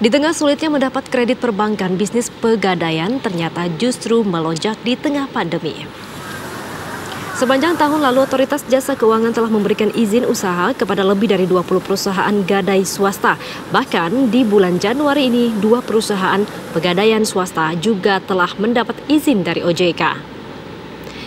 Di tengah sulitnya mendapat kredit perbankan, bisnis pegadaian ternyata justru melonjak di tengah pandemi. Sepanjang tahun lalu, Otoritas Jasa Keuangan telah memberikan izin usaha kepada lebih dari 20 perusahaan gadai swasta. Bahkan di bulan Januari ini, 2 perusahaan pegadaian swasta juga telah mendapat izin dari OJK.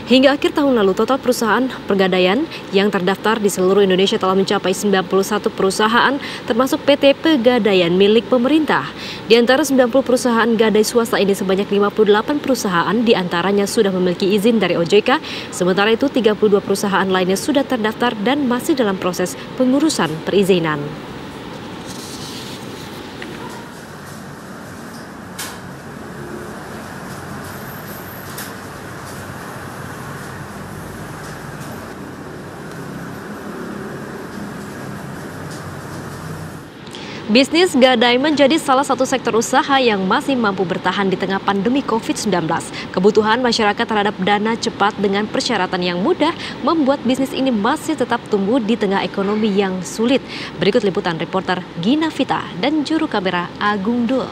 Hingga akhir tahun lalu, total perusahaan pegadaian yang terdaftar di seluruh Indonesia telah mencapai 91 perusahaan, termasuk PT Pegadaian milik pemerintah. Di antara 90 perusahaan gadai swasta ini, sebanyak 58 perusahaan diantaranya sudah memiliki izin dari OJK, sementara itu 32 perusahaan lainnya sudah terdaftar dan masih dalam proses pengurusan perizinan. Bisnis gadai menjadi salah satu sektor usaha yang masih mampu bertahan di tengah pandemi COVID-19. Kebutuhan masyarakat terhadap dana cepat dengan persyaratan yang mudah membuat bisnis ini masih tetap tumbuh di tengah ekonomi yang sulit. Berikut liputan reporter Gina Vita dan juru kamera Agung Dul.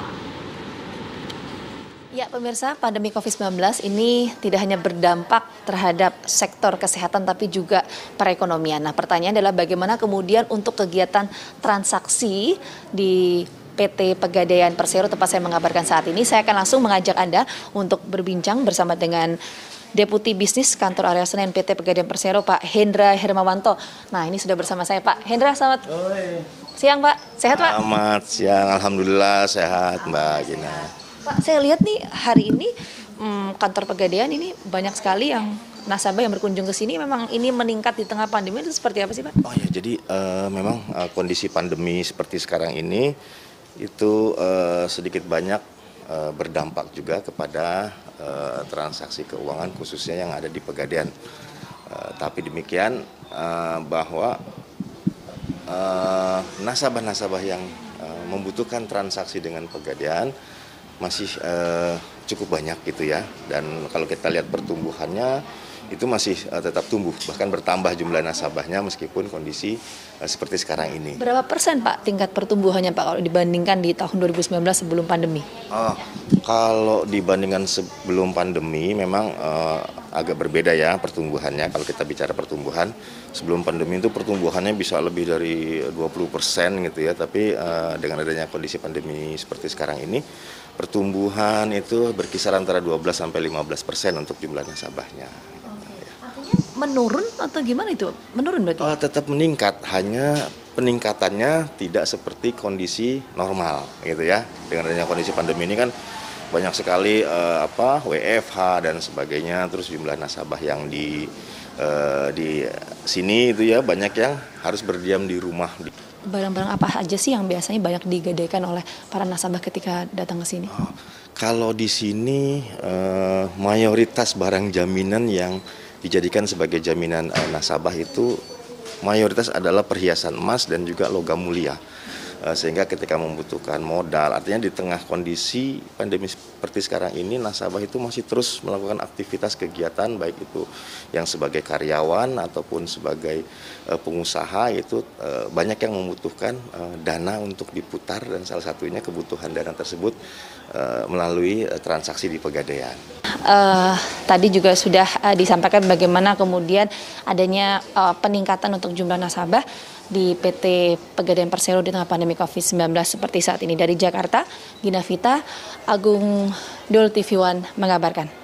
Ya pemirsa, pandemi COVID-19 ini tidak hanya berdampak terhadap sektor kesehatan tapi juga perekonomian. Nah pertanyaan adalah bagaimana kemudian untuk kegiatan transaksi di PT Pegadaian Persero tempat saya mengabarkan saat ini. Saya akan langsung mengajak Anda untuk berbincang bersama dengan Deputi Bisnis Kantor Area Senen PT Pegadaian Persero, Pak Hendra Hermawanto. Nah ini sudah bersama saya, Pak Hendra. Selamat siang, Pak. Sehat, Pak? Selamat siang, alhamdulillah sehat, Mbak Gina. Pak, saya lihat nih hari ini kantor Pegadaian ini banyak sekali yang nasabah yang berkunjung ke sini. Memang ini meningkat di tengah pandemi, itu seperti apa sih, Pak? Oh ya, jadi memang kondisi pandemi seperti sekarang ini itu sedikit banyak berdampak juga kepada transaksi keuangan khususnya yang ada di Pegadaian. Tapi demikian bahwa nasabah-nasabah yang membutuhkan transaksi dengan Pegadaian masih cukup banyak gitu ya, dan kalau kita lihat pertumbuhannya itu masih tetap tumbuh, bahkan bertambah jumlah nasabahnya meskipun kondisi seperti sekarang ini. Berapa persen Pak tingkat pertumbuhannya Pak kalau dibandingkan di tahun 2019 sebelum pandemi? Kalau dibandingkan sebelum pandemi memang agak berbeda ya pertumbuhannya. Kalau kita bicara pertumbuhan sebelum pandemi itu pertumbuhannya bisa lebih dari 20% gitu ya, tapi dengan adanya kondisi pandemi seperti sekarang ini pertumbuhan itu berkisar antara 12-15% untuk jumlah nasabahnya. Artinya menurun atau gimana itu? Menurun berarti? Tetap meningkat, hanya peningkatannya tidak seperti kondisi normal gitu ya. Dengan adanya kondisi pandemi ini kan banyak sekali WFH dan sebagainya, terus jumlah nasabah yang di sini itu ya banyak yang harus berdiam di rumah. Barang-barang apa aja sih yang biasanya banyak digadaikan oleh para nasabah ketika datang ke sini? Kalau di sini mayoritas barang jaminan yang dijadikan sebagai jaminan nasabah itu mayoritas adalah perhiasan emas dan juga logam mulia. Sehingga ketika membutuhkan modal, artinya di tengah kondisi pandemi seperti sekarang ini, nasabah itu masih terus melakukan aktivitas kegiatan, baik itu yang sebagai karyawan ataupun sebagai pengusaha, itu banyak yang membutuhkan dana untuk diputar, dan salah satunya kebutuhan dana tersebut melalui transaksi di Pegadaian. Tadi juga sudah disampaikan bagaimana kemudian adanya peningkatan untuk jumlah nasabah di PT Pegadaian Persero di tengah pandemi COVID-19 seperti saat ini. Dari Jakarta, Gina Vita, Agung Dul TV One mengabarkan.